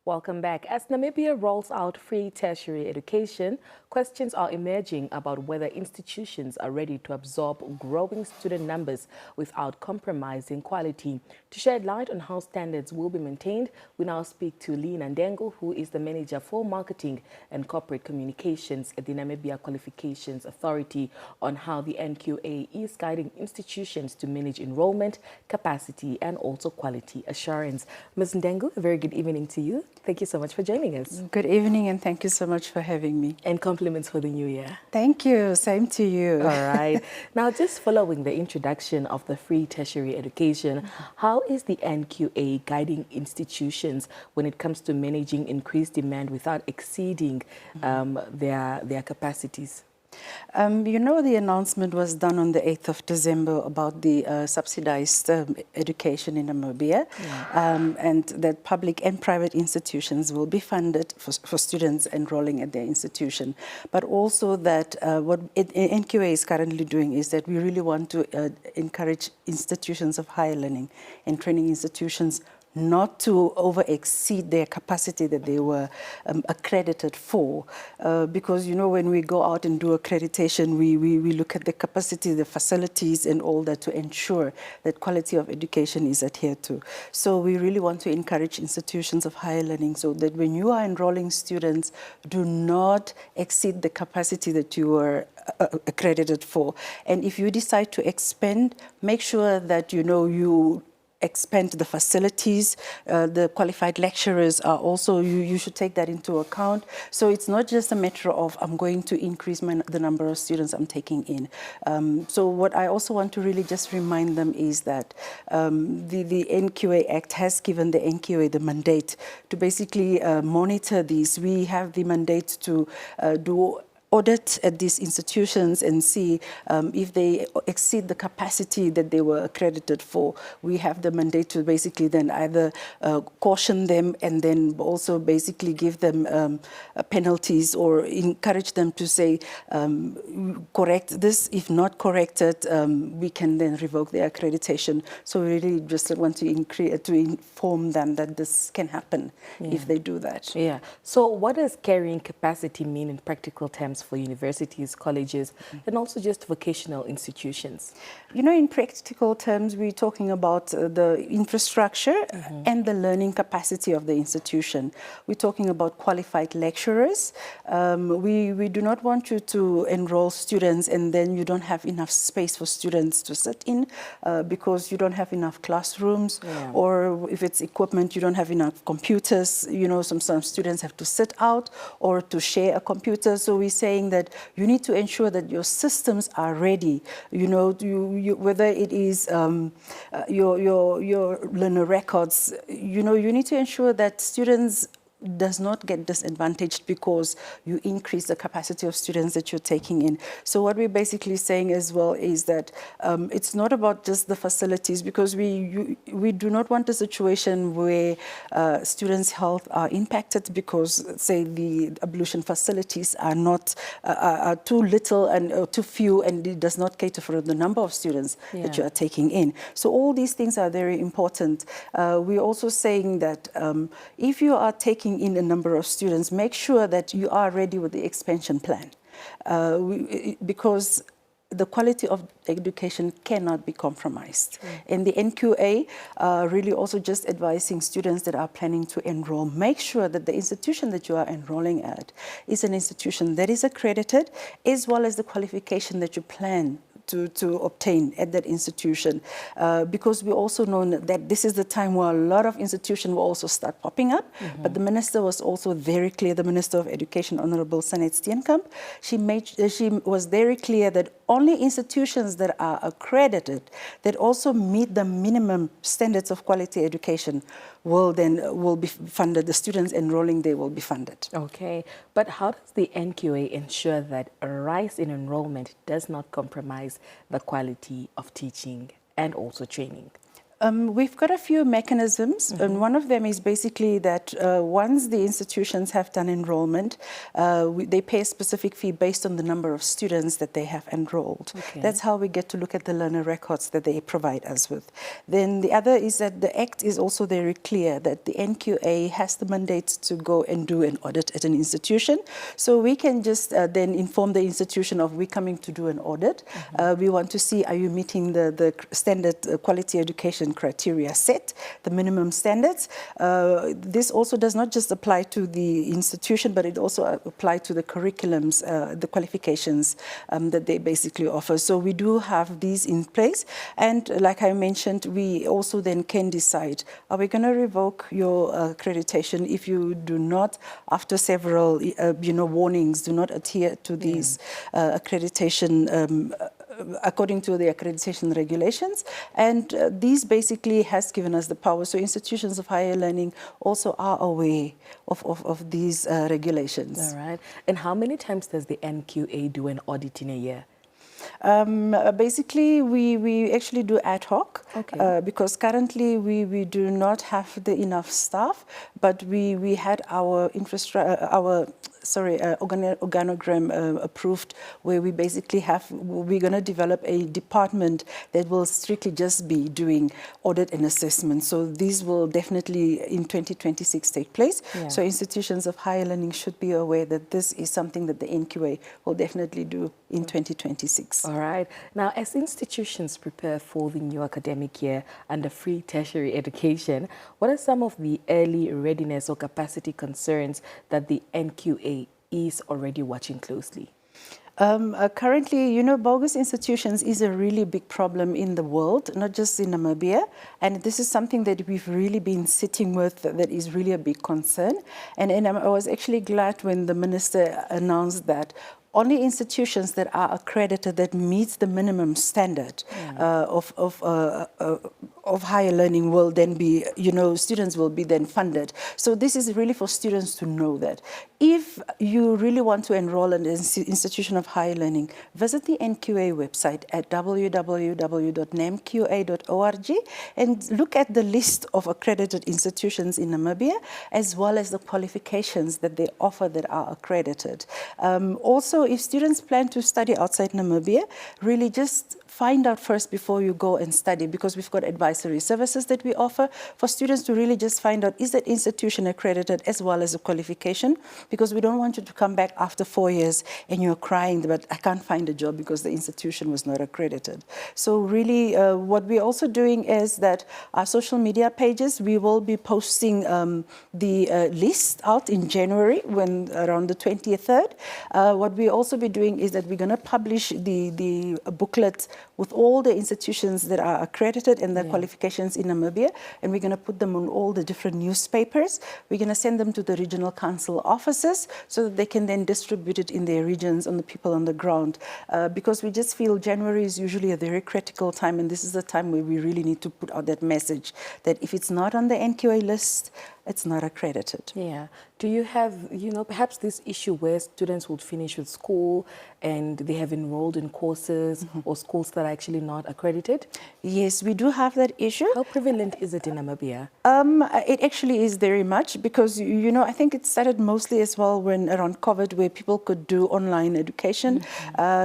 Welcome back. As Namibia rolls out free tertiary education, questions are emerging about whether institutions are ready to absorb growing student numbers without compromising quality. To shed light on how standards will be maintained, we now speak to Lina Ndengu, who is the Manager for Marketing and Corporate Communications at the Namibia Qualifications Authority, on how the NQA is guiding institutions to manage enrollment, capacity, and also quality assurance. Ms. Ndengu, a very good evening to you. Thank you so much for joining us. Good evening, and thank you so much for having me. And compliments for the new year. Thank you. Same to you. All right. Now, just following the introduction of the free tertiary education, how is the NQA guiding institutions when it comes to managing increased demand without exceeding their capacities? You know, the announcement was done on the 8th of December about the subsidized education in Namibia, and that public and private institutions will be funded for students enrolling at their institution. But also that what NQA is currently doing is that we really want to encourage institutions of higher learning and training institutions not to over-exceed their capacity that they were accredited for. Because, you know, when we go out and do accreditation, we look at the capacity, the facilities and all that to ensure that quality of education is adhered to. So we really want to encourage institutions of higher learning so that when you are enrolling students, do not exceed the capacity that you were accredited for. And if you decide to expand, make sure that, you know, you expand the facilities, the qualified lecturers are also, you should take that into account. So it's not just a matter of I'm going to increase the number of students I'm taking in. So what I also want to really just remind them is that the NQA Act has given the NQA the mandate to basically monitor these. We have the mandate to do audit at these institutions and see if they exceed the capacity that they were accredited for. We have the mandate to basically then either caution them and then also basically give them penalties or encourage them to say, correct this. If not corrected, we can then revoke their accreditation. So we really just want to inform them that this can happen if they do that. Yeah. So what does carrying capacity mean in practical terms for universities, colleges, and also just vocational institutions? You know, in practical terms, we're talking about the infrastructure and the learning capacity of the institution. We're talking about qualified lecturers. We do not want you to enroll students and then you don't have enough space for students to sit in because you don't have enough classrooms, or if it's equipment, you don't have enough computers. You know, some students have to sit out or to share a computer. So we're saying that you need to ensure that your systems are ready. You know, whether it is your learner records, you know, you need to ensure that students does not get disadvantaged because you increase the capacity of students that you're taking in. So what we're basically saying as well is that it's not about just the facilities, because we do not want a situation where students' health are impacted because, say, the ablution facilities are not are too little and too few, and it does not cater for the number of students that you are taking in. So all these things are very important. We're also saying that if you are taking in a number of students, make sure that you are ready with the expansion plan, because the quality of education cannot be compromised. And the NQA really also just advising students that are planning to enroll, make sure that the institution that you are enrolling at is an institution that is accredited, as well as the qualification that you plan to obtain at that institution, because we also know that this is the time where a lot of institutions will also start popping up. But the minister was also very clear, the Minister of Education, Honorable Sanet Steenkamp, she was very clear that only institutions that are accredited, that also meet the minimum standards of quality education, will be funded. The students enrolling there will be funded. Okay, but how does the NQA ensure that a rise in enrollment does not compromise the quality of teaching and also training? We've got a few mechanisms, and one of them is basically that once the institutions have done enrollment, they pay a specific fee based on the number of students that they have enrolled. Okay. That's how we get to look at the learner records that they provide us with. Then the other is that the Act is also very clear that the NQA has the mandate to go and do an audit at an institution. So we can just then inform the institution of we're coming to do an audit. We want to see, are you meeting the standard quality education criteria set, the minimum standards. This also does not just apply to the institution, but it also applies to the curriculums, the qualifications that they basically offer. So we do have these in place. And like I mentioned, we also then can decide, are we going to revoke your accreditation if you do not, after several warnings, do not adhere to these accreditation according to the accreditation regulations. And these basically has given us the power. So institutions of higher learning also are aware of these regulations. All right. And how many times does the NQA do an audit in a year? Basically, we actually do ad hoc, because currently we do not have the enough staff, but we had our organogram approved, where we basically we're going to develop a department that will strictly just be doing audit and assessment. So these will definitely in 2026 take place. Yeah. So institutions of higher learning should be aware that this is something that the NQA will definitely do in 2026. All right. Now, as institutions prepare for the new academic year under free tertiary education, what are some of the early readiness or capacity concerns that the NQA is already watching closely? Currently, bogus institutions is a really big problem in the world, not just in Namibia. And this is something that we've really been sitting with that is really a big concern. And I was actually glad when the minister announced that only institutions that are accredited that meets the minimum standard of higher learning will then be, students will be then funded. So this is really for students to know that. If you really want to enroll in an institution of higher learning, visit the NQA website at www.namqa.org and look at the list of accredited institutions in Namibia, as well as the qualifications that they offer that are accredited. Also, if students plan to study outside Namibia, really just find out first before you go and study, because we've got advisory services that we offer for students to really just find out, is that institution accredited as well as a qualification? Because we don't want you to come back after 4 years and you're crying, but I can't find a job because the institution was not accredited. So really what we're also doing is that our social media pages, we will be posting the list out in January, when around the 23rd. What we also be doing is that we're going to publish the booklet with all the institutions that are accredited and their qualifications in Namibia, and we're going to put them on all the different newspapers. We're going to send them to the regional council offices so that they can then distribute it in their regions on the people on the ground, because we just feel January is usually a very critical time, and this is the time where we really need to put out that message that if it's not on the NQA list, it's not accredited. Yeah. Do you have, perhaps this issue where students would finish with school and they have enrolled in courses or schools that are actually not accredited? Yes, we do have that issue. How prevalent is it in Namibia? It actually is very much, because, I think it started mostly as well when around COVID, where people could do online education.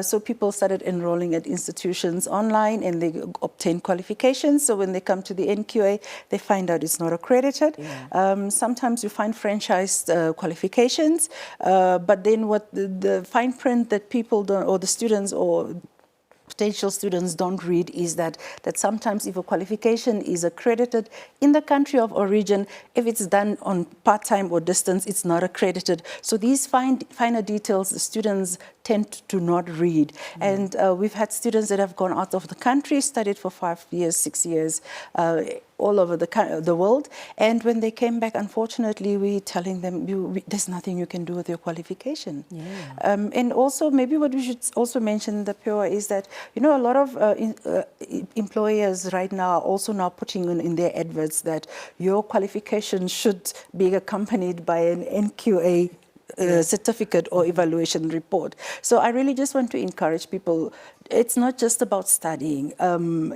So people started enrolling at institutions online and they obtain qualifications. So when they come to the NQA, they find out it's not accredited. Yeah. Sometimes you find franchised qualifications, but then what the fine print that people don't, or the students or potential students don't read, is that sometimes if a qualification is accredited in the country of origin, if it's done on part-time or distance, it's not accredited. So these finer details the students tend to not read. And we've had students that have gone out of the country, studied for 5 years, 6 years, all over the world. And when they came back, unfortunately, we're telling them, there's nothing you can do with your qualification. Yeah. And also, maybe what we should also mention, the POA, is that, a lot of employers right now are also now putting in their adverts that your qualification should be accompanied by an NQA certificate or evaluation report. So I really just want to encourage people. It's not just about studying.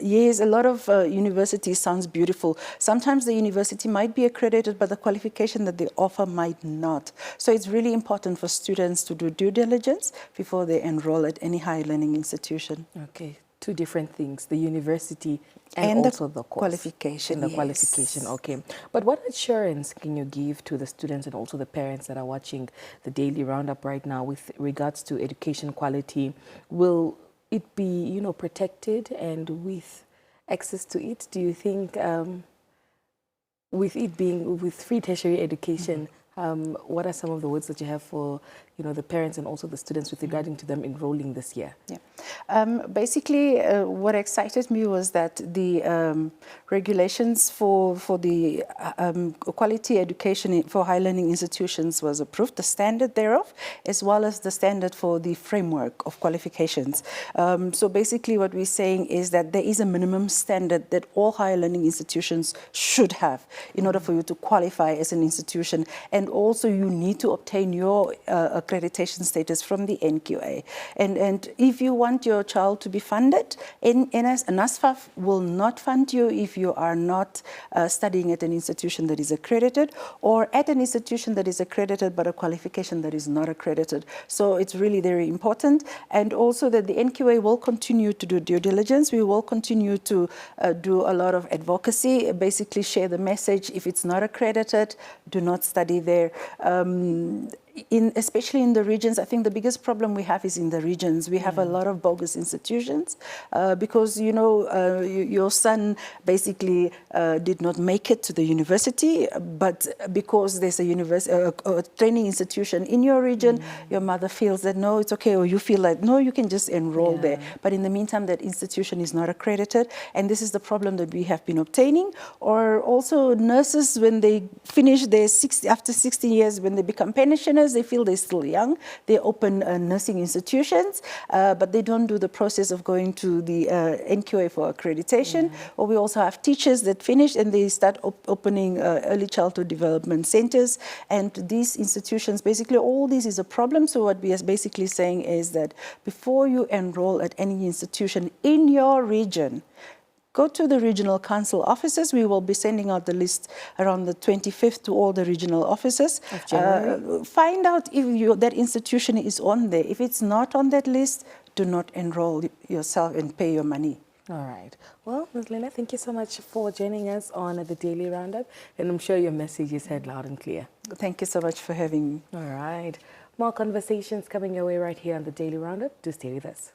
Yes, a lot of universities sounds beautiful. Sometimes the university might be accredited, but the qualification that they offer might not. So it's really important for students to do due diligence before they enroll at any higher learning institution. Okay, two different things, the university and also the course. Qualification, and the qualification, okay. But what assurance can you give to the students and also the parents that are watching the Daily Roundup right now with regards to education quality? Will it be, you know, protected and with access to it? Do you think with it being with free tertiary education, what are some of the words that you have for, you know, the parents and also the students with regarding to them enrolling this year? Yeah. Basically, what excited me was that the regulations for the quality education for high learning institutions was approved, the standard thereof, as well as the standard for the framework of qualifications. So basically what we're saying is that there is a minimum standard that all higher learning institutions should have in order for you to qualify as an institution. And also you need to obtain your accreditation status from the NQA. And if you want your child to be funded, NSFAF will not fund you if you are not studying at an institution that is accredited, or at an institution that is accredited but a qualification that is not accredited. So it's really very important. And also that the NQA will continue to do due diligence. We will continue to do a lot of advocacy, basically share the message. If it's not accredited, do not study there. Especially in the regions, I think the biggest problem we have is in the regions. We have a lot of bogus institutions because, you know, your son basically did not make it to the university, but because there's a training institution in your region, your mother feels that, no, it's okay, or you feel like, no, you can just enroll there. But in the meantime, that institution is not accredited, and this is the problem that we have been obtaining. Or also nurses, when they finish their after 16 years, when they become pensioners, they feel they're still young. They open nursing institutions, but they don't do the process of going to the NQA for accreditation. Or we also have teachers that finish and they start opening early childhood development centers. And these institutions, basically all this is a problem. So what we are basically saying is that before you enroll at any institution in your region, go to the regional council offices. We will be sending out the list around the 25th to all the regional offices. Of January. Find out if that institution is on there. If it's not on that list, do not enroll yourself and pay your money. All right. Well, Ms. Lina, thank you so much for joining us on the Daily Roundup. And I'm sure your message is heard loud and clear. Thank you so much for having me. All right. More conversations coming your way right here on the Daily Roundup. Do stay with us.